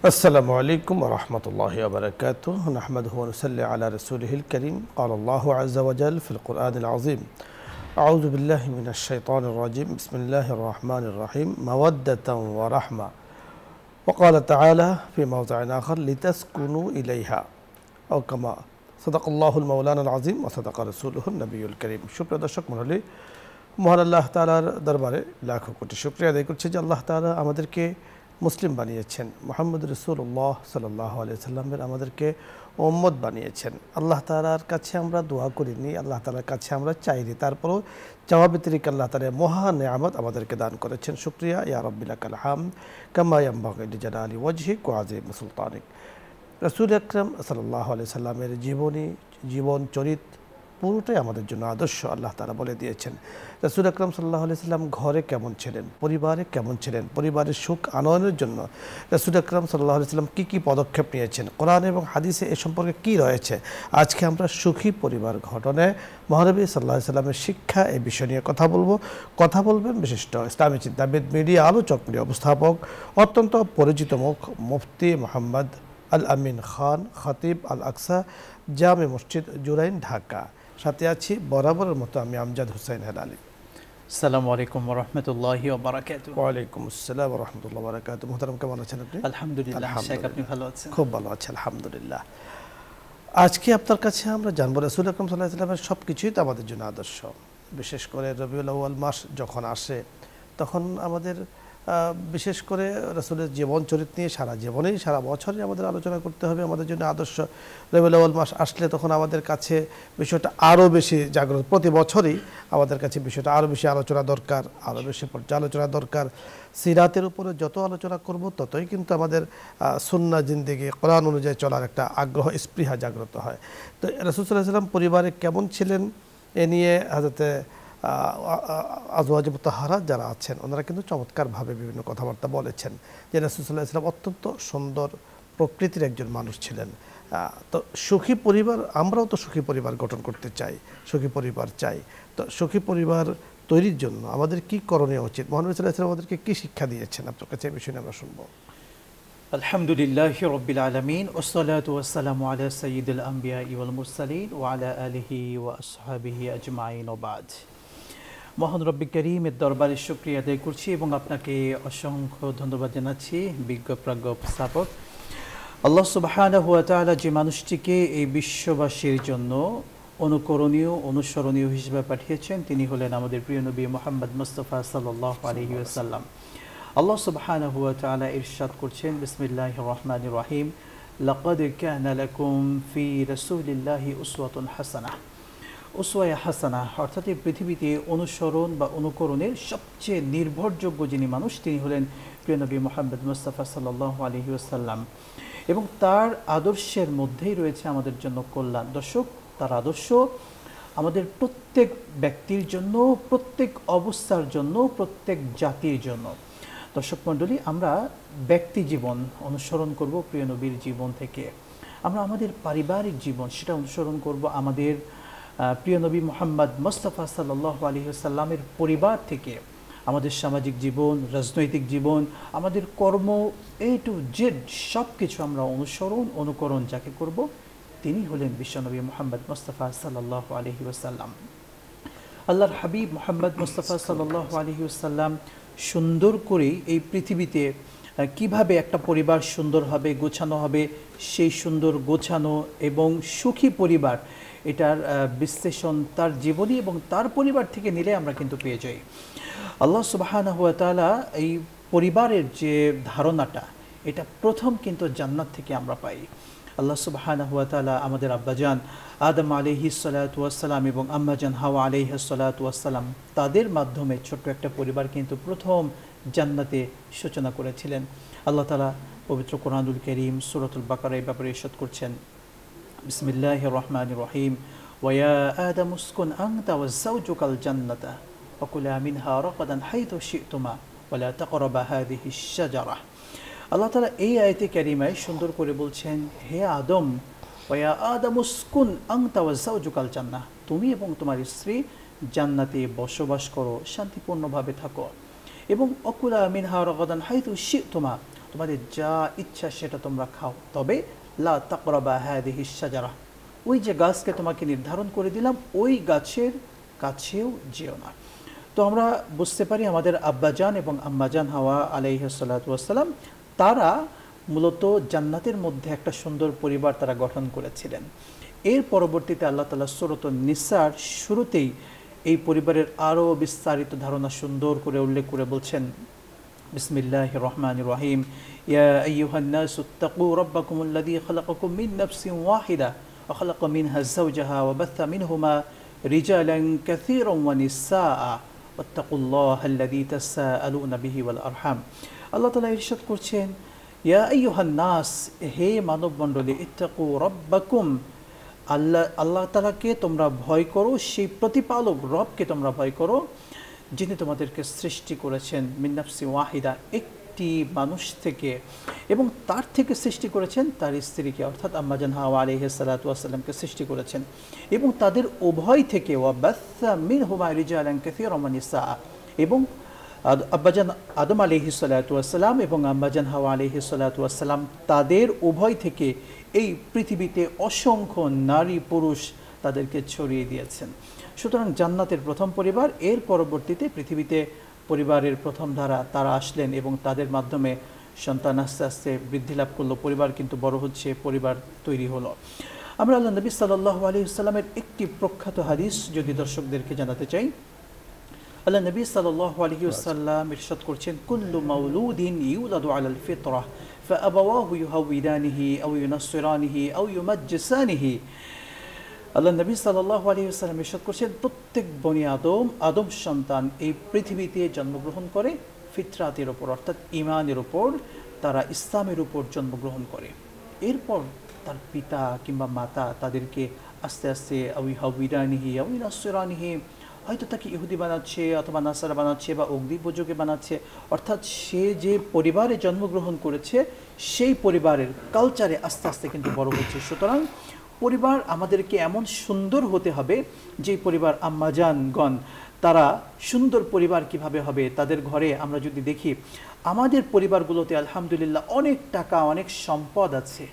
السلام عليكم ورحمة الله وبركاته. نحمده ونصلي على رسوله الكريم. قال الله عز وجل في القرآن العظيم: أعوذ بالله من الشيطان الرجيم. بسم الله الرحمن الرحيم. مودة ورحمة. وقال تعالى في موضع آخر: لتسكنوا إليها، أو كما صدق الله المولانا العظيم وصدق رسوله النبي الكريم. সুপ্রিয় দর্শক মণ্ডলী, মহান আল্লাহ তাআলার দরবারে লাখো কোটি শুকরিয়া আদায় করছি যে আল্লাহ তাআলা আমাদেরকে মুসলিম বানিয়েছেন, মুহাম্মদ রাসূলুল্লাহ সাল্লাল্লাহু আলাইহি সাল্লামের আমাদেরকে উম্মত বানিয়েছেন। আল্লাহ তাআলার কাছে আমরা দোয়া করিনি, আল্লাহ তাআলার কাছে আমরা চাইনি, তারপরও চাওয়া ব্যতিরিক্ত আল্লাহ তাআলা মহান নিয়ামত আমাদেরকে দান করেছেন। শুকরিয়া ইয়া রাব্বি লাকাল হামদ কামা ইয়ানবাগি লিজালালি ওয়াজহিক ওয়া আযীম সুলতানিক। রাসূল আকরাম সাল্লাল্লাহু আলাইহি সাল্লামের জীবন চরিত পুরোটাই আমাদের জন্য আদর্শ। আল্লাহ তাআলা বলে দিয়েছেন রাসূল আকরাম সাল্লাল্লাহু আলাইহি সাল্লাম ঘরে কেমন ছিলেন, পরিবারে কেমন ছিলেন, পরিবারের সুখ আনয়নের জন্য রাসূল আকরাম সাল্লাল্লাহু আলাইহি সাল্লাম কী কী পদক্ষেপ নিয়েছেন, কোরআন এবং হাদিসে এ সম্পর্কে কী রয়েছে। আজকে আমরা সুখী পরিবার গঠনে মহানবী সাল্লাল্লাহু আলাইহি সাল্লামের শিক্ষা এই বিষয় নিয়ে কথা বলবেন বিশিষ্ট ইসলামী চিন্তাবিদ, মিডিয়া আলোচক, মিডিয়া উপস্থাপক, অত্যন্ত পরিচিত মুখ মুফতি মোহাম্মদ আল আমিন খান, খতিব আল আকসা জামে মসজিদ জুরাইন, ঢাকা। সাথে আছি বরাবরের মতো আমি আমজাদ হোসেন হেলালি। আসসালামু আলাইকুম ওয়া রাহমাতুল্লাহি ওয়া বারাকাতুহু। ওয়া আলাইকুম আসসালাম ওয়া রাহমাতুল্লাহি ওয়া বারাকাতুহু। মুহতারাম, কেমন আছেন আপনি? আলহামদুলিল্লাহ, শেখ আপনি ভালো আছেন? খুব ভালো আছি আলহামদুলিল্লাহ। আজকে আপনার কাছে আমরা জানবো রাসূল আকরাম সাল্লাল্লাহু আলাইহি ওয়াসাল্লামের সব কিছুই তো আমাদের জন্য আদর্শ। বিশেষ করে রবিউল আউয়াল মাস যখন আসে তখন আমাদের বিশেষ করে রাসূলের জীবন চরিত্র নিয়ে সারা বছরই আমাদের আলোচনা করতে হবে। আমাদের জন্য আদর্শ রবিউল আউয়াল মাস আসলে তখন আমাদের কাছে বিষয়টা আরও বেশি জাগ্রত, প্রতি বছরই আমাদের কাছে বিষয়টা আরও বেশি আলোচনা দরকার, আরও বেশি পর্যালোচনা দরকার। সিরাতের উপরে যত আলোচনা করব ততই কিন্তু আমাদের সুন্নাহ জিন্দেগি, কোরআন অনুযায়ী চলার একটা আগ্রহ, স্পৃহা জাগ্রত হয়। তো রাসূল সাল্লাল্লাহু আলাইহি ওয়াসাল্লাম পরিবারে কেমন ছিলেন এ নিয়ে হযরতে আজওয়াজ মুতাহহারাত যারা আছেন ওনারা কিন্তু চমৎকারভাবে বিভিন্ন কথাবার্তা বলেছেন যে রাসূল সাল্লাল্লাহু আলাইহি ওয়াসাল্লাম অত্যন্ত সুন্দর প্রকৃতির একজন মানুষ ছিলেন। তো সুখী পরিবার, আমরাও তো সুখী পরিবার গঠন করতে চাই, সুখী পরিবার চাই। তো সুখী পরিবার তৈরির জন্য আমাদের কি করণীয় উচিত, মহানবী সাল্লাল্লাহু আলাইহি ওয়াসাল্লাম আমাদেরকে কি শিক্ষা দিয়েছেন, আপনার কাছে এই বিষয়ে আমরা শুনবো। আলহামদুলিল্লাহি রাব্বিল আলামিন ওয়াসসালাতু ওয়াসসালামু আলা সাইয়্যিদিল আমবিয়া ওয়াল মুরসালিন ওয়া আলা আলিহি ওয়া আসহাবিহি আজমাইন ওয়া বাদ। মহান রব্বি কারীমের দরবারে শুকরিয়া আদায় করছি এবং আপনাকে অসংখ্য ধন্যবাদ জানাচ্ছি বিজ্ঞ প্রাজ্ঞ উপস্থাপক আল্লাহ সুবহানাহু ওয়া তাআলা যে মানুষটিকে এই বিশ্ববাসীর জন্য অনুকরণীয় অনুসরণীয় হিসেবে পাঠিয়েছেন তিনি হলেন আমাদের প্রিয় নবী মুহাম্মদ মুস্তাফা সাল্লাল্লাহু আলাইহি ওয়াসাল্লাম। আল্লাহ সুবহানাহু ওয়া তাআলা ইরশাদ করছেন, বিসমিল্লাহির রহমানির রহিম, লাকাদ কানা লাকুম ফি রাসূলিল্লাহি উসওয়াতুন হাসানাহ। উসওয়া হাসানাহ অর্থাৎ এই পৃথিবীতে অনুসরণ বা অনুকরণের সবচেয়ে নির্ভরযোগ্য যিনি মানুষ তিনি হলেন প্রিয় নবী মুহাম্মদ মুস্তাফা সাল্লাল্লাহু আলাইহি ওয়াসাল্লাম, এবং তার আদর্শের মধ্যেই রয়েছে আমাদের জন্য কল্যাণ। দর্শক, তার আদর্শ আমাদের প্রত্যেক ব্যক্তির জন্য, প্রত্যেক অবস্থার জন্য, প্রত্যেক জাতির জন্য। দর্শক মণ্ডলী, আমরা ব্যক্তি জীবন অনুসরণ করব প্রিয় নবীর জীবন থেকে, আমরা আমাদের পারিবারিক জীবন সেটা অনুসরণ করব আমাদের প্রিয় নবী মুহাম্মদ মুস্তাফা সাল্লাল্লাহু আলাইহি ওয়াসাল্লামের পরিবার থেকে। আমাদের সামাজিক জীবন, রাজনৈতিক জীবন, আমাদের কর্ম, এ টু জেড সব কিছু আমরা অনুকরণ যাকে করব তিনি হলেন বিশ্বনবী মুহাম্মদ মুস্তাফা সাল্লাল্লাহু আলাইহি ওয়াসাল্লাম। আল্লাহর হাবিব মুহাম্মদ মুস্তাফা সাল্লাল্লাহু আলাইহি ওয়াসাল্লাম সুন্দর করে এই পৃথিবীতে কিভাবে একটা পরিবার সুন্দর হবে, গোছানো হবে, সেই সুন্দর গোছানো এবং সুখী পরিবার এটার বিশ্লেষণ তার জীবনী এবং তার পরিবার থেকে নিলে আমরা কিন্তু পেয়ে যাই। আল্লাহ সুবহানাহু ওয়া তাআলা এই পরিবারের যে ধারণাটা এটা প্রথম কিন্তু জান্নাত থেকে আমরা পাই। আল্লাহ সুবহানাহু ওয়া তাআলা আমাদের আব্বাজান আদম আলাইহিস সালাতু ওয়াস সালাম এবং আম্মাজান হাওয়া আলাইহিস সালাতু ওয়াস সালাম তাদের মাধ্যমে ছোট্ট একটা পরিবার কিন্তু প্রথম জান্নাতে সূচনা করেছিলেন। আল্লাহ তাআলা পবিত্র কোরআনুল কারীম সূরাতুল বাকারা এই ব্যাপারে ইরশাদ করছেন, বিসমিল্লাহির রহমানির রহিম, ওয়া ইয়া আদামু উসকুন আনতা ওয়া যাওজুকাল জান্নাতা ওয়া কুলা মিনহা রাগাদান হাইতু শি'তুমা ওয়া লা তাকরাবা হাযিহিশ শাজারা। আল্লাহ তাআলা এই আয়াতে কারিমায় সুন্দর করে বলছেন, হে আদম, ওয়া ইয়া আদামু উসকুন আনতা ওয়া যাওজুকাল জান্নাহ, তুমি এবং তোমার স্ত্রী জান্নাতে বসবাস করো, শান্তিপূর্ণভাবে থাকো, এবং অকুলা মিনহা রাগাদান হাইতু শি'তুমা তোমাদের যা ইচ্ছা সেটা তোমরা খাও, তবে লা তাকরাবা হাদিহিশ শাজারা, ওই যে গাছকে তোমাকে নির্ধারণ করে দিলাম ওই গাছের কাছেও যেও না। তো আমরা বুঝতে পারি আমাদের আব্বাজান এবং আম্মাজান হাওয়া আলাইহিস সালাতু ওয়াস সালাম তারা মূলত জান্নাতের মধ্যে একটা সুন্দর পরিবার তারা গঠন করেছিলেন। এর পরবর্তীতে আল্লাহ তাআলা সূরাতুন নিসার শুরুতেই এই পরিবারের আরও বিস্তারিত ধারণা সুন্দর করে উল্লেখ করে বলছেন, বিসমিল্লাহির রহমানির রহিম, ইয়া আইয়ুহান নাসু ইত্তাকু রাব্বাকুমুল্লাযী খালাকাকুম মিন নাফসিন ওয়াহিদা ওয়া খালাকা মিনহা যাওজাহা ওয়া বাথা মিনহুমা রিজালান কাসীরান ওয়া নিসাআ ওয়াত্তাকুল্লাহাল্লাযী তাসাআলুনা বিহি ওয়াল আরহাম। আল্লাহ তাআলা ইরশাদ করছেন, ইয়া আইয়ুহান নাস, হে মানব মণ্ডলী, ইত্তাকু রাব্বাকুম, আল্লাহ তাআলাকে তোমরা ভয় করো, সেই প্রতিপালক রবকে তোমরা ভয় করো যিনি তোমাদেরকে সৃষ্টি করেছেন মিন নাফসিন ওয়াহিদা, একটি মানুষ থেকে, এবং তার থেকে সৃষ্টি করেছেন তার স্ত্রীকে অর্থাৎ আম্মাজান হাওয়া আলাইহিস সালাতু ওয়াস সালামকে সৃষ্টি করেছেন, এবং তাদের উভয় থেকে ওয়া বাথা মিনহুমা রিজালান কাসীরান ওয়া নিসাআ, এবং আব্বাজান আদম আলাইহিস সালাতু ওয়াস সালাম এবং আম্মাজান হাওয়া আলাইহিস সালাতু ওয়াস সালাম তাদের উভয় থেকে এই পৃথিবীতে অসংখ্য নারী পুরুষ তাদেরকে ছড়িয়ে দিয়েছেন। সুতরাং জান্নাতের প্রথম পরিবার, এর পরবর্তীতে পৃথিবীতে পরিবারের প্রথম ধারা তারা আসলেন এবং তাদের মাধ্যমে সন্তান আস্তে আস্তে বৃদ্ধি লাভ করলো, পরিবার কিন্তু বড় হচ্ছে, পরিবার তৈরি হলো। আমরা আল্লাহ নবী সাল্লাল্লাহু আলাইহি ওয়াসাল্লামের একটি প্রখ্যাত হাদিস যদি দর্শকদেরকে জানাতে চাই। আল্লাহ নবী সাল্লাল্লাহু আলাইহি ওয়াসাল্লাম ইরশাদ করছেন, কুল্লু মাউলুদিন ইউলাদু আলাল ফিতরাহ ফাআবাওয়াহু ইউহাউইদানিহি আও ইউনাসসিরানিহি আও ইউমাজ্জিসানিহি। আল্লাহ নবী সাল্লাল্লাহু আলাইহি ওয়াসাল্লাম ইরশাদ করছেন, প্রত্যেক বনি আদম সন্তান এই পৃথিবীতে জন্মগ্রহণ করে ফিতরাতের উপর অর্থাৎ ঈমানের উপর, তারা ইসলামের উপর জন্মগ্রহণ করে। এরপর তার পিতা কিংবা মাতা তাদেরকে আস্তে আস্তে আও ইউহাউইদানিহি আও ইউনাসসিরানিহি, হয়তো তাকে ইহুদি বানাচ্ছে অথবা নাসারা বানাচ্ছে বা অগ্নিপূজকে বানাচ্ছে, অর্থাৎ সে যে পরিবারে জন্মগ্রহণ করেছে সেই পরিবারের কালচারে আস্তে আস্তে কিন্তু বড় হচ্ছে। সুতরাং পরিবার আমাদেরকে এমন সুন্দর হতে হবে যে পরিবার আম্মাজানগণ তারা সুন্দর পরিবার কিভাবে হবে, তাদের ঘরে আমরা যদি দেখি আমাদের পরিবারগুলোতে আলহামদুলিল্লাহ অনেক টাকা অনেক সম্পদ আছে,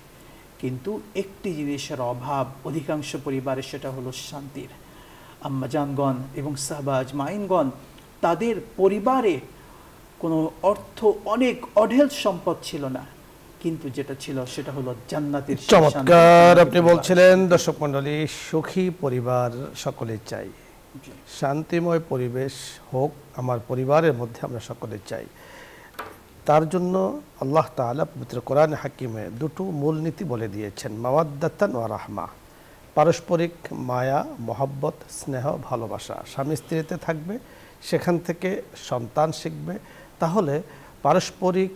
কিন্তু একটি জিনিসের অভাব অধিকাংশ পরিবারে, সেটা হলো শান্তির। আম্মাজানগণ এবং সাহাবা আজমাইনগণ তাদের পরিবারে কোনো অনেক অঢেল সম্পদ ছিল না, কিন্তু যেটা ছিল সেটা হলো জান্নাতের। চমৎকার আপনি বলছিলেন। দর্শক মণ্ডলী, সুখী পরিবার সকলে চাই, শান্তিময় পরিবেশ হোক আমার পরিবারের মধ্যে আমরা সকলে চাই। তার জন্য আল্লাহ তাআলা পবিত্র কোরআন হাকিমে দুটো মূলনীতি বলে দিয়েছেন, মাওয়াদ্দাতান ওয়া রাহমা, পারস্পরিক মায়া মহব্বত স্নেহ ভালোবাসা স্বামী স্ত্রীতে থাকবে, সেখান থেকে সন্তান শিখবে। তাহলে পারস্পরিক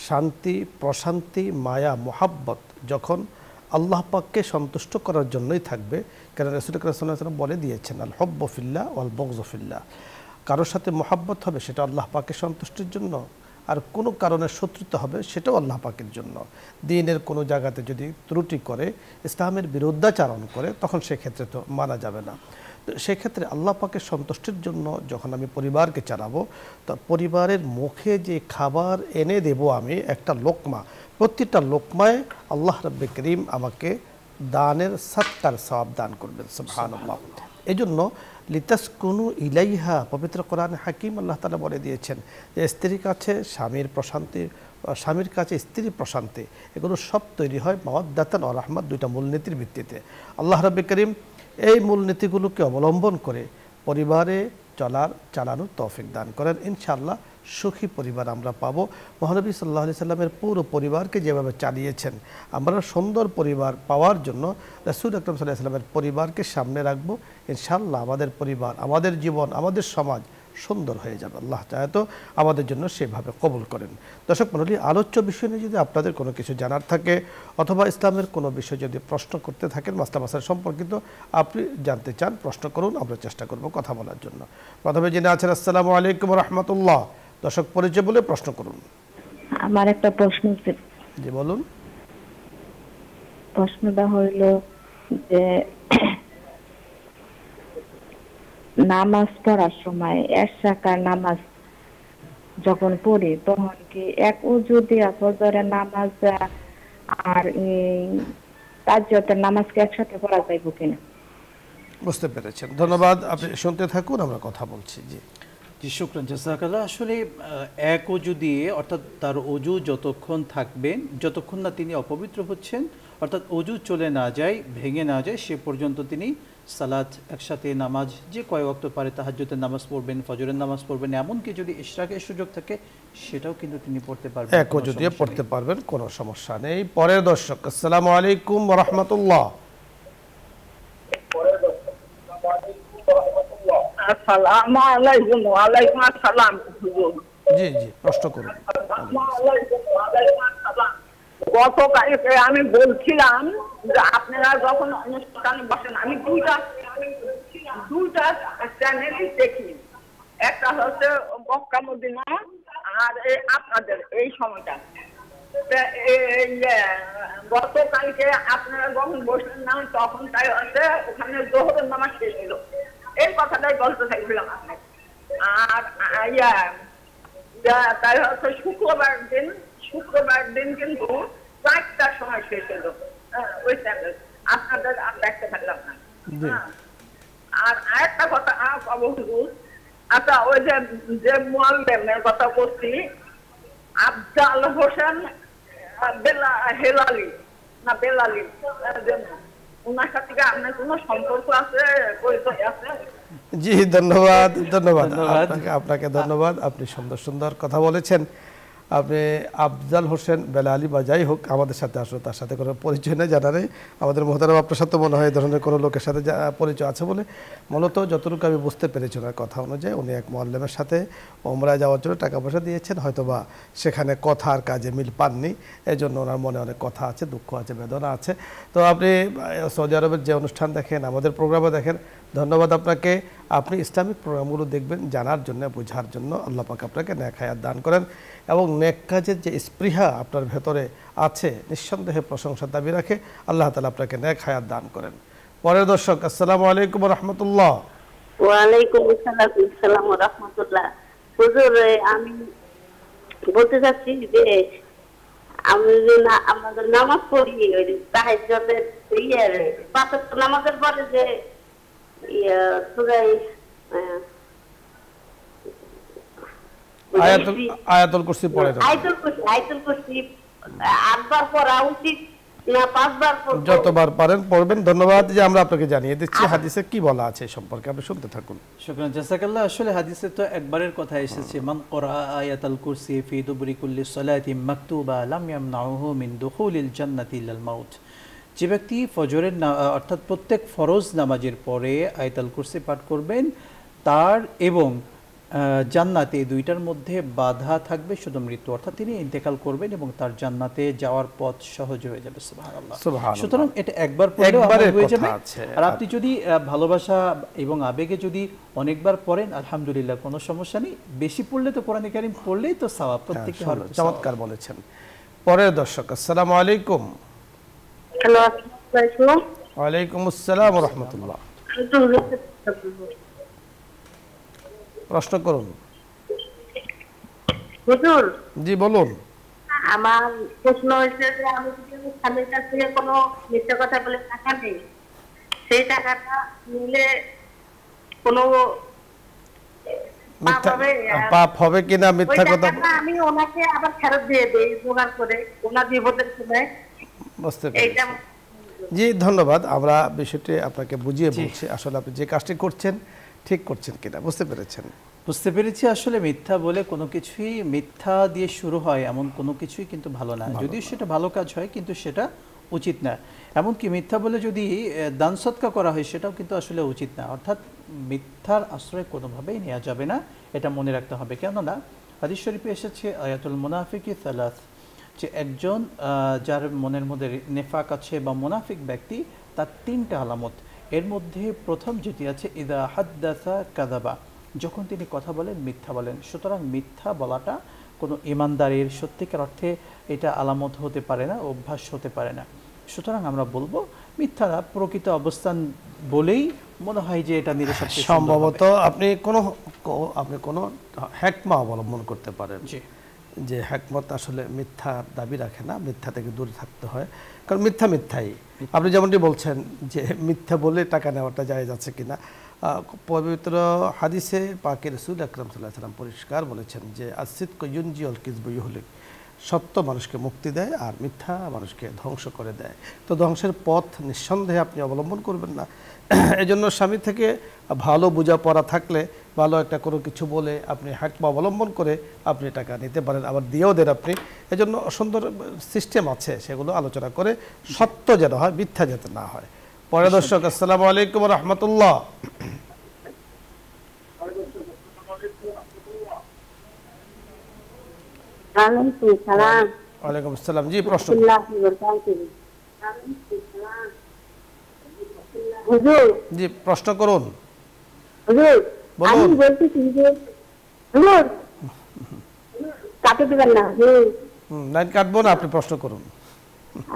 শান্তি প্রশান্তি মায়া মহাব্বত যখন আল্লাহ পাককে সন্তুষ্ট করার জন্যই থাকবে, কারণ রাসূল সাল্লাল্লাহু আলাইহি ওয়াসাল্লাম বলে দিয়েছেন আল হুব্বু ফিল্লাহ ওয়াল বুগযু ফিল্লাহ, কারোর সাথে মহাব্বত হবে সেটা আল্লাহ পাকের সন্তুষ্টির জন্য, আর কোনো কারণে শত্রুতা হবে সেটাও আল্লাহ পাকের জন্য। দ্বীনের কোনো জায়গাতে যদি ত্রুটি করে, ইসলামের বিরুদ্ধাচারণ করে, তখন সেক্ষেত্রে তো মানা যাবে না। তো সেক্ষেত্রে আল্লাহ পাকের সন্তুষ্টির জন্য যখন আমি পরিবারকে চালাবো, তো পরিবারের মুখে যে খাবার এনে দেব আমি একটা লোকমা, প্রত্যেকটা লোকমায় আল্লাহ রাব্বে করিম আমাকে দানের সৎকার সওয়াব দান করবেন, সুবহানাল্লাহ। এই জন্য লিতাসকুনু ইলাইহা, পবিত্র কোরআন হাকিম আল্লাহ তাআলা বলে দিয়েছেন যে স্ত্রীর কাছে স্বামীর প্রশান্তি, স্বামীর কাছে স্ত্রীর প্রশান্তি, এগুলো সব তৈরি হয় মাওয়াদ্দাতান ওয়া রাহমাত, দুইটা মূলনীতির ভিত্তিতে। আল্লাহ রাব্বে করিম এই মূলনীতিগুলোকে অবলম্বন করে পরিবারে চালানোর তৌফিক দান করেন। ইনশাআল্লাহ সুখী পরিবার আমরা পাবো। মহানবী সাল্লাল্লাহু আলাইহি সাল্লামের পুরো পরিবারকে যেভাবে চালিয়েছেন, আমরা সুন্দর পরিবার পাওয়ার জন্য রাসূল আকরাম সাল্লাল্লাহু আলাইহি সাল্লামের পরিবারকে সামনে রাখবো। ইনশাআল্লাহ আমাদের পরিবার, আমাদের জীবন, আমাদের সমাজ সুন্দর হয়ে যাবে। আল্লাহ চাহে তো আমাদের জন্য সেভাবে কবুল করেন। দর্শক মণ্ডলী, আলোচ্য বিষয় নিয়ে যদি আপনাদের কোনো কিছু জানার থাকে অথবা ইসলামের কোনো বিষয় যদি প্রশ্ন করতে থাকেন, মাসলা মাসাইল সম্পর্কিত আপনি জানতে চান, প্রশ্ন করুন, আমরা চেষ্টা করব কথা বলার জন্য। প্রথমে যিনি আছেন, আসসালামু আলাইকুম ওয়া রাহমাতুল্লাহ। দর্শক পরিচয় বলে প্রশ্ন করুন। আমার একটা প্রশ্ন ছিল। জি বলুন। প্রশ্নটা হইল যে নামাজ পড়ার সময় এশাকার নামাজ যখন পড়ি তখন কি এক উজু দিয়া ফজরের নামাজ আর তাহাজ্জুদের নামাজ কি একসাথে পড়া যাইব কিনা? বুঝতে পেরেছেন, ধন্যবাদ। আপনি শুনতে থাকুন, আমরা কথা বলছি। জি জি, শুকরান জাযাকাল্লাহ। আসলে এক অজু দিয়ে, অর্থাৎ তার অজু যতক্ষণ থাকবেন, যতক্ষণ না তিনি অপবিত্র হচ্ছেন, অর্থাৎ অজু চলে না যায়, ভেঙে না যায়, সে পর্যন্ত তিনি সালাত একসাথে নামাজ যে কয় ওয়াক্ত পারে তাহাজ্জুদের নামাজ পড়বেন, ফজরের নামাজ পড়বেন, এমনকি যদি ইশরাকের সুযোগ থাকে সেটাও কিন্তু তিনি পড়তে পারবেন, এক অজু দিয়ে পড়তে পারবেন, কোনো সমস্যা নেই। পরের দর্শক, আসসালামু আলাইকুম ওয়া রাহমাতুল্লাহ। আসসালামু আলাইকুম। ওয়ালাইকুম আসসালাম। জি জি, প্রশ্ন করুন। গতকালকে আমি বলছিলাম যে আপনারা যখন অনুষ্ঠানে বসেন, আমি দুইটা চ্যানেলই দেখি, একটা হচ্ছে মক্কা মদিনা আর আপনাদের এই সময়টা। গতকালকে আপনারা যখন বসলেন না তখন তাই হচ্ছে ওখানে জোহরের নামাজ শেষ ছিল, এই কথাটাই বলতে চাইছিলাম আপনাকে। আর তাই হচ্ছে শুক্রবার দিন কিন্তু 4টার সময় শেষ হলো ওই চ্যানেল, আপনাদের আর দেখতে পারলাম না। আর আরেকটা কথা হুজুর, আচ্ছা ওই যে মুআল্লিমের কথা বলছি, আফজাল হোসেন হেলালি না বেলালি, ওনার সাথে কি আপনার কোনো সম্পর্ক আছে, পরিচয় আছে? জি ধন্যবাদ, ধন্যবাদ আপনাকে ধন্যবাদ। আপনি সুন্দর সুন্দর কথা বলেছেন। আপনি আফজাল হোসেন বেলালি বা যাই হোক, আমাদের সাথে আসলে তার সাথে কোনো পরিচয় নেই, জানা নেই। আমাদের মোহতারাম আপনার সাথে মনে হয় এই ধরনের কোনো লোকের সাথে পরিচয় আছে বলে, মূলত যতটুকু আমি বুঝতে পেরেছি ওনার কথা অনুযায়ী উনি এক মুআল্লিমের সাথে ওমরায় যাওয়ার জন্য টাকা পয়সা দিয়েছেন, হয়তোবা সেখানে কথা আর কাজে মিল পাননি, এই জন্য ওনার মনে অনেক কথা আছে, দুঃখ আছে, বেদনা আছে। তো আপনি সৌদি আরবের যে অনুষ্ঠান দেখেন, আমাদের প্রোগ্রামে দেখেন, ধন্যবাদ আপনাকে। আপনি ইসলামিক প্রোগ্রামগুলো দেখবেন জানার জন্য, বোঝার জন্য। আল্লাহ পাক আপনাকে নেক হায়াত দান করেন এবং নেক কাজের যে স্পৃহা আপনার ভেতরে আছে, নিঃসন্দেহে প্রশংসার দাবি রাখে। আল্লাহ তাআলা আপনাকে নেক হায়াত দান করেন। পরের দর্শক, আসসালামু আলাইকুম ওয়া রাহমাতুল্লাহ। ওয়ালাইকুম আসসালাম ওয়া রাহমাতুল্লাহ। হুজুর, আমি বলতে চাচ্ছি যে আমি আমাদের নামাজ পড়ি, ওই তাহাজ্জুদের পাঁচ ওয়াক্ত নামাজের পরে যে সূরা আয়াতুল কুরসি পড়েন। আয়াতুল কুরসি 8 বার পড়া উচিত না 5 বার পড়ব? যতবার পারেন পড়বেন। ধন্যবাদ। যে আমরা আপনাকে জানিয়ে দিচ্ছি হাদিসে কি বলা আছে এই সম্পর্কে, আপনি শুনতে থাকুন। শুকরান জাযাকাল্লাহ। আসলে হাদিসে তো একবারের কথা এসেছে, মান ক্বারা আয়াতুল কুরসি ফি দুবরি কুল্লি সালাতি মাকতুবা লাম ইয়ামনাউহু মিন দুখুলিল জান্নাতি ইল্লাল মাউত। যে ব্যক্তি ফজরের অর্থাৎ প্রত্যেক ফরজ নামাজের পরে আয়াতুল কুরসি পাঠ করবেন, তার এবং জান্নাতে দুইটার মধ্যে বাধা থাকবে শুধু মৃত্যু, অর্থাৎ তিনি ইন্তেকাল করবেন এবং তার জান্নাতে যাওয়ার পথ সহজ হয়ে যাবে। সুবহানাল্লাহ। সুতরাং এটা একবার পড়লেও হয়ে যাবে। আর আপনি যদি ভালোবাসা এবং আবেগে যদি অনেকবার পড়েন, আলহামদুলিল্লাহ, কোনো সমস্যা নেই। বেশি পড়লে তো, কোরআন কারীম পড়লেই তো সওয়াব, প্রত্যেকটি হরফ। চমৎকার বলেছেন। পরের দর্শক, আসসালামু আলাইকুম। হ্যালো, আসসালামু আলাইকুম। ওয়ালাইকুম আসসালাম ওয়া রাহমাতুল্লাহ। প্রশ্ন করুন। হুজুর, জি বলুন। আমার প্রশ্ন হচ্ছে যে আমি যদি স্বামীর কাছ থেকে কোনো মিথ্যা কথা বলে টাকা নেই, সেই টাকাটা নিলে কোনো পাপ হবে কিনা? মিথ্যা কথা আমি ওনাকে আবার ফেরত দিয়ে দেই জোগাড় করে, ওনার বিপদের সময়। বুঝতে পেরেছি। জি ধন্যবাদ। আমরা বিষয়টি আপনাকে বুঝিয়ে বলছি, আসলে আপনি যে কাজটি করছেন ঠিক করছেন কিনা, বুঝতে পেরেছেন? বুঝতে পেরেছি। আসলে মিথ্যা বলে কোনো কিছুই, মিথ্যা দিয়ে শুরু হয় এমন কোনো কিছুই কিন্তু ভালো না, যদিও সেটা ভালো কাজ হয় কিন্তু সেটা উচিত না। এমনকি মিথ্যা বলে যদি দান সদকা করা হয় সেটাও কিন্তু আসলে উচিত না। অর্থাৎ মিথ্যার আশ্রয় কোনোভাবেই নেওয়া যাবে না, এটা মনে রাখতে হবে। কেননা হাদিস শরীফে এসেছে আয়াতুল মুনাফিকি সালাস, যে একজন যার মনের মধ্যে নেফাক আছে বা মুনাফিক ব্যক্তি, তার 3টা আলামত। এর মধ্যে প্রথম যেটি আছে, ইদা হাদ্দাসা কাযাবা, যখন তিনি কথা বলেন মিথ্যা বলেন। সুতরাং মিথ্যা বলাটা কোনো ইমানদারের সত্যিকার অর্থে এটা আলামত হতে পারে না, অভ্যাস হতে পারে না। সুতরাং আমরা বলবো মিথ্যা প্রকৃত অবস্থান বলেই মনে হয় যে এটা নিলে সবচেয়ে সুন্দর সম্ভবত হবে। আপনি কোনো হেকমা অবলম্বন করতে পারেন, জি যে হেকমত আসলে মিথ্যার দাবি রাখে না, মিথ্যা থেকে দূরে থাকতে হয়, কারণ মিথ্যা মিথ্যাই। আপনি যেমনটি বলছেন যে মিথ্যা বলে টাকা নেওয়াটা জায়েজ আছে কিনা, পবিত্র হাদিসে পাকে রাসূল আকরাম সাল্লাল্লাহু আলাইহি ওয়াসাল্লাম পরিষ্কার বলেছেন যে আসিদকু ইউনজি ওয়াল কিযবু ইউহলিক, সত্য মানুষকে মুক্তি দেয় আর মিথ্যা মানুষকে ধ্বংস করে দেয়। তো ধ্বংসের পথ নিঃসন্দেহে আপনি অবলম্বন করবেন না। এজন্য স্বামী থেকে ভালো বোঝাপড়া থাকলে, ভালো একটা কোনো কিছু বলে আপনি হাকমা অবলম্বন করে আপনি টাকা নিতে পারেন, আবার দিয়েও দেন আপনি। এজন্য সুন্দর সিস্টেম আছে, সেগুলো আলোচনা করে সত্য যেন হয়, মিথ্যা যাতে না হয়। পরে দর্শক, আসসালামু আলাইকুম ওয়া রাহমাতুল্লাহ। ওয়ালাইকুম সালাম। ওয়ালাইকুম আসসালাম। জি, প্রশ্ন। হুজুর, জি, প্রশ্ন করুন। হুজুর, বলুন। আমি বলতেছি যে হুজুর কাটে দিবেন না হুজুর। লাইন কাটবো না, আপনি প্রশ্ন করুন।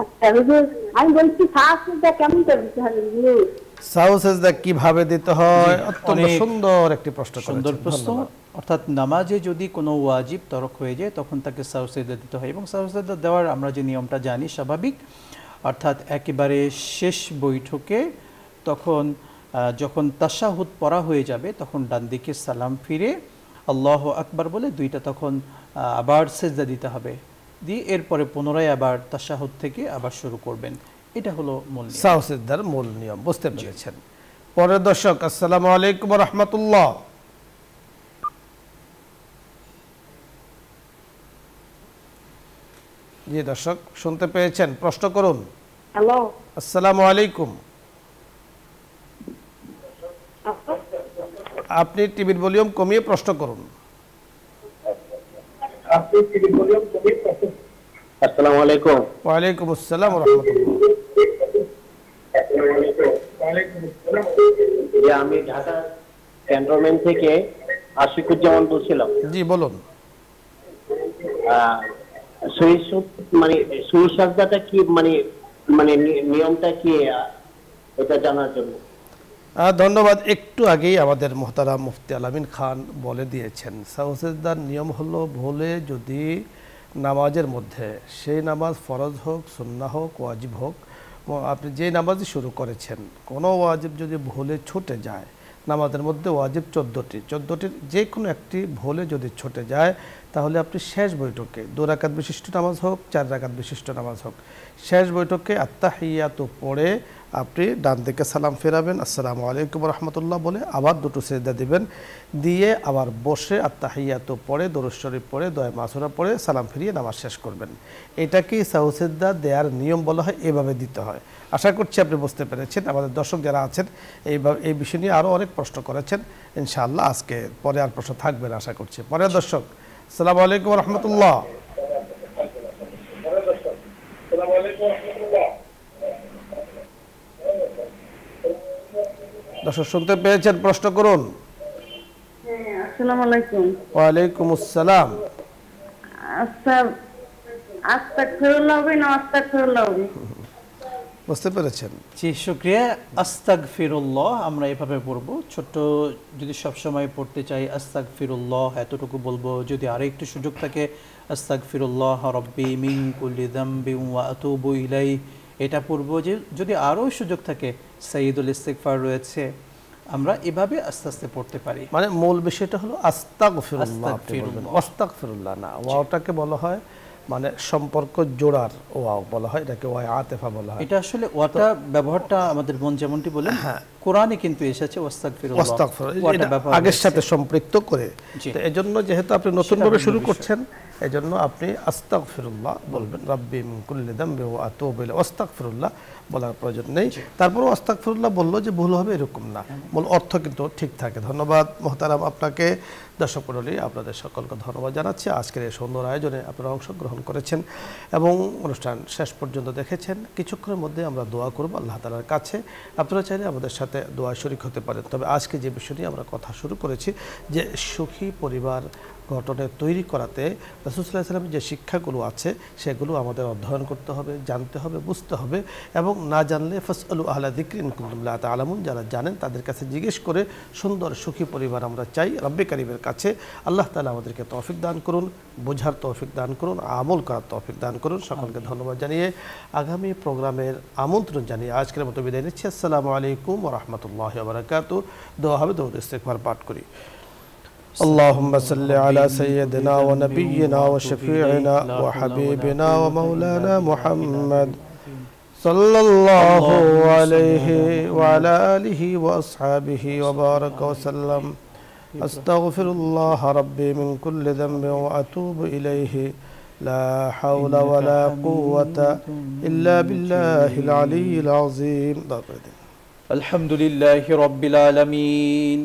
আচ্ছা হুজুর, আমি বলছি ফার্স্টটা কেমন করে দিতে হবে হুজুর? সাহু সেজদা কিভাবে দিতে হয়? অত্যন্ত অনেক সুন্দর একটি প্রশ্ন সুন্দর করেছেন, প্রশ্ন। ধন্যবাদ। অর্থাৎ নামাজে যদি কোনো ওয়াজিব তরক হয়ে যায় তখন তাকে সাহু সিজদা দিতে হয়, এবং সাহু সিজদা দেওয়ার আমরা যে নিয়মটা জানি স্বাভাবিক, অর্থাৎ একেবারে শেষ বৈঠকে তখন যখন তাশাহুদ পড়া হয়ে যাবে তখন ডান দিকে সালাম ফিরে আল্লাহু আকবার বলে দুইটা তখন আবার সিজদা দিতে হবে, দিয়ে এরপরে পুনরায় আবার তাশাহুদ থেকে আবার শুরু করবেন। এটা হলো মূল নিয়ম। সাহু সেজদার মূল নিয়ম বুঝতে পেরেছেন। পরের দর্শক, আসসালামু আলাইকুম ওয়া রাহমাতুল্লাহ। জি দর্শক, শুনতে পেয়েছেন, প্রশ্ন করুন। হ্যালো, আসসালামু আলাইকুম। আপনি টিভির ভলিউম কমিয়ে প্রশ্ন করুন। আসসালামু আলাইকুম। ওয়ালাইকুম আসসালাম ওয়া রাহমাতুল্লাহ। আমি ঢাকা ক্যান্টনমেন্ট থেকে আশিকুজ্জামান বলছিলাম। জি বলুন। মানে সুই সাজদাটা কি, মানে নিয়মটা কি, এটা জানার জন্য। ধন্যবাদ। একটু আগেই আমাদের মোহতারাম মুফতি আলামিন খান বলে দিয়েছেন, সাহু সেজদার নিয়ম হলো ভুলে যদি নামাজের মধ্যে, সেই নামাজ ফরজ হোক, সুন্নাহ হোক, ওয়াজিব হোক, আপনি যে নামাজই শুরু করেছেন, কোনো ওয়াজিব যদি ভুলে ছুটে যায়, নামাজের মধ্যে ওয়াজিব 14টির যে কোনো একটি ভুলে যদি ছুটে যায়, তাহলে আপনি শেষ বৈঠকে 2 রাকাত বিশিষ্ট নামাজ হোক, 4 রাকাত বিশিষ্ট নামাজ হোক, শেষ বৈঠকে আত্তাহিয়াতু পড়ে আপনি ডান দিকে সালাম ফেরাবেন, আসসালামু আলাইকুম ওয়া রাহমাতুল্লাহ বলে আবার 2টো সিজদা দিবেন, দিয়ে আবার বসে আত্তাহিয়াতু পড়ে, দরুদ শরীফ পড়ে, দোয়া মাসুরা পড়ে সালাম ফিরিয়ে নামাজ শেষ করবেন। এটাকেই সাহু সিজদা দেওয়ার নিয়ম বলা হয়, এভাবে দিতে হয়। আশা করছি আপনি বুঝতে পেরেছেন। আমাদের দর্শক যারা আছেন এই বিষয় নিয়ে আরও অনেক প্রশ্ন করেছেন, ইনশাআল্লাহ আজকে পরে আর প্রশ্ন থাকবে না আশা করছি। পরে দর্শক, আসসালামু আলাইকুম ওয়া রাহমাতুল্লাহ। দর্শক শুনতে পেয়েছেন, প্রশ্ন করুন। আসসালামু আলাইকুম। ওয়ালাইকুম আসসালাম। আচ্ছা, আস্তাগফিরুল্লাহ হবে না আস্তাগফিরুল্লাহ হবে? বুঝতে পেরেছেন? জি, শুকরিয়া। আস্তাগফিরুল্লাহ আমরা এভাবে পড়বো, ছোট্ট যদি সবসময় পড়তে চাই আস্তাগফিরুল্লাহ এতটুকু বলবো। যদি আরো একটু সুযোগ থাকে আস্তাগফিরুল্লাহ রাব্বি মিন কুল্লি যামবি ওয়া আতুবু ইলাইহি, এটা পড়বো। যে যদি আরো সুযোগ থাকে সাইয়্যিদুল ইস্তিগফার রয়েছে, আমরা এভাবে আস্তে আস্তে পড়তে পারি। মানে মূল বিষয়টা হলো আস্তাগফিরুল্লাহ, আস্তাগফিরুল্লাহ। আস্তাগফিরুল্লাহ না, ওয়াওটাকে বলা হয় মানে সম্পর্ক জোড়ার ওয়াও বলা হয়, এটাকে ওয়াই আতেফা বলা হয়। এটা আসলে ওয়াটা ব্যবহারটা আমাদের মন যেমনটি বলেন, কোরআনে কিন্তু এসেছে ওয়াস্তাগফিরুল্লাহ, ওয়াটা ব্যবহার আগের সাথে সম্পৃক্ত করে। জি। তো এজন্য যেহেতু আপনি নতুনভাবে শুরু করছেন, এজন্য আপনি আস্তাগফিরুল্লাহ বলবেন, রাব্বি মিন কুল্লি যামবি ওয়া আতুবু ইলাইহি, আস্তাগফিরুল্লাহ বলার প্রয়োজন নেই। তারপরও আস্তাগফিরুল্লাহ বললো যে ভুল হবে এরকম না, মূল অর্থ কিন্তু ঠিক থাকে। ধন্যবাদ মোহতারাম আপনাকে। দর্শক মণ্ডলী, আপনাদের সকলকে ধন্যবাদ জানাচ্ছি। আজকের এই সুন্দর আয়োজনে আপনারা অংশগ্রহণ করেছেন এবং অনুষ্ঠান শেষ পর্যন্ত দেখেছেন। কিছুক্ষণের মধ্যে আমরা দোয়া করব আল্লাহ তাআলার কাছে। আপনারা চাইলে আমাদের সাথে দোয়া শরীক হতে পারেন। তবে আজকে যে বিষয় নিয়ে আমরা কথা শুরু করেছি, যে সুখী পরিবার গঠনে তৈরি করাতে রাসূল সাল্লাল্লাহু আলাইহি ওয়াসাল্লামের যে শিক্ষাগুলো আছে সেগুলো আমাদের অধ্যয়ন করতে হবে, জানতে হবে, বুঝতে হবে এবং না জানলে ফাসআলু আহলা যিকরি ইন কুনতুম লা তা'লামুন, যারা জানেন তাদের কাছে জিজ্ঞেস করে সুন্দর সুখী পরিবার আমরা চাই রব্বে কারীমের কাছে। আল্লাহ তাআলা আমাদেরকে তৌফিক দান করুন, বোঝার তৌফিক দান করুন, আমল করার তৌফিক দান করুন। সকলকে ধন্যবাদ জানিয়ে আগামী প্রোগ্রামের আমন্ত্রণ জানিয়ে আজকের মতো বিদায় নিচ্ছি। আসসালামু আলাইকুম ওয়া রাহমাতুল্লাহি ওয়া বারাকাতুহু। দোয়া হবে, দরুদ ইস্তিগফার পাঠ করি। اللهم صل على سيدنا ونبينا وشفيعنا وحبيبنا ومولانا محمد صلى الله عليه وعلى آله وأصحابه وبارك وسلم. أستغفر الله ربي من كل ذنب وأتوب إليه. لا حول ولا قوة إلا بالله العلي العظيم. الحمد لله رب العالمين.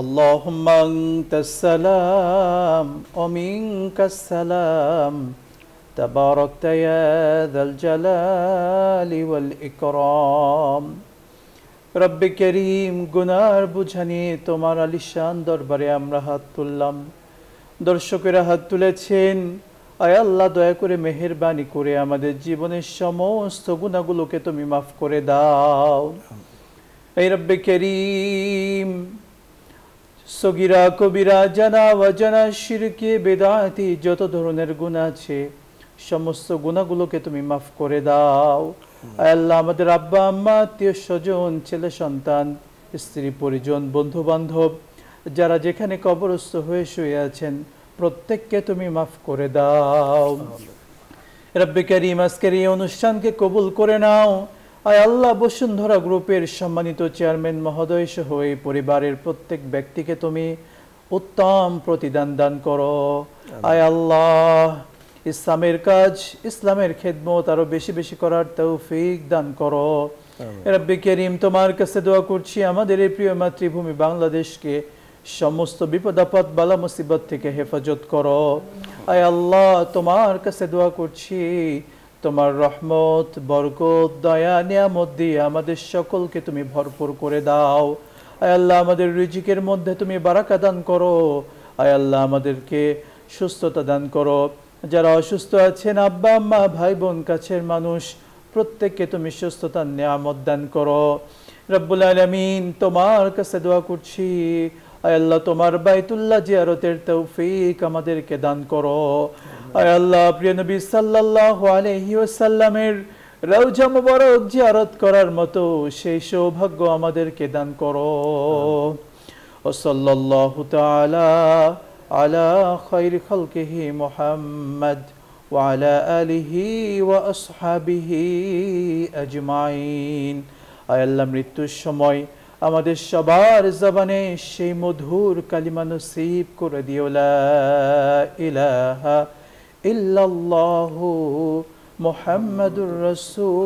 اللهم أنت السلام ومنك السلام تباركت يا ذا الجلال والإكرام. رب كريم গুনার বুঝানি তোমার আলিশান দরবারে আমরা হাত তুললাম, দর্শকেরা হাত তুলেছেন। আয় আল্লাহ, দয়া করে মেহেরবানি করে আমাদের জীবনের সমস্ত গুনাহগুলোকে তুমি মাফ করে দাও। এই রব্বে করিম, সগীরা কবিরা জানা ওয়াজানা শিরকে বেদাতি যত ধরনের গুনাহ আছে সমস্ত গুনাহগুলোকে তুমি মাফ করে দাও। আয় আল্লাহ, আমাদের আব্বা আম্মা, আত্মীয় স্বজন, ছেলে সন্তান, স্ত্রী পরিজন, বন্ধু বান্ধব যারা যেখানে কবরস্থ হয়ে শুয়ে আছেন প্রত্যেককে তুমি মাফ করে দাও। রব্বে কারীম, আজকের এই অনুষ্ঠানকে কবুল করে নাও। আয় আল্লাহ, বসুন্ধরা গ্রুপের সম্মানিত চেয়ারম্যান মহোদয় সহ এই পরিবারের প্রত্যেক ব্যক্তিকে তুমি উত্তম প্রতিদান দান করো। আয় আল্লাহ, ইসলামের কাজ, ইসলামের খেদমত আরো বেশি বেশি করার তৌফিক দান করো। রব্বে কারীম, তোমার কাছে দোয়া করছি আমাদের এই প্রিয় মাতৃভূমি বাংলাদেশকে সমস্ত বিপদ আপদ বালা মুসিবত থেকে হেফাজত করো। আয় আল্লাহ, তোমার কাছে দোয়া করছি তোমার রহমত, বরকত, দয়া, নিয়ামত দিয়ে আমাদের সকলকে তুমি ভরপুর করে দাও। আয় আল্লাহ, আমাদের রিজিকের মধ্যে তুমি বারাকা দান করো। আয় আল্লাহ, আমাদেরকে সুস্থতা দান করো। যারা অসুস্থ আছেন, আব্বা আম্মা, ভাই বোন, কাছের মানুষ, প্রত্যেককে তুমি সুস্থতার নিয়ামত দান করো। রব্বুল আলামিন, তোমার কাছে দোয়া করছি আয় আল্লাহ, তোমার বাইতুল্লাহ জিয়ারতের তৌফিক আমাদেরকে দান করো। আয় আল্লাহ, প্রিয় নবী সাল্লাল্লাহু আলাইহি ওয়াসাল্লামের রওজা মুবারক জিয়ারত করার মতো সেই সৌভাগ্য আমাদেরকে দান করো। ও সাল্লাল্লাহু তাআলা আলা খায়রি খালকিহি মুহাম্মদ ওয়া আলা আলিহি ওয়া আসহাবিহি আজমাইন। আয় আল্লাহ, মৃত্যুর সময় আমাদের সবার জবানে সেই মধুর কালিমা নসিব করে দিও, লা ইলাহা ইল্লাল্লাহু মুহাম্মাদুর রাসূলুল্লাহ।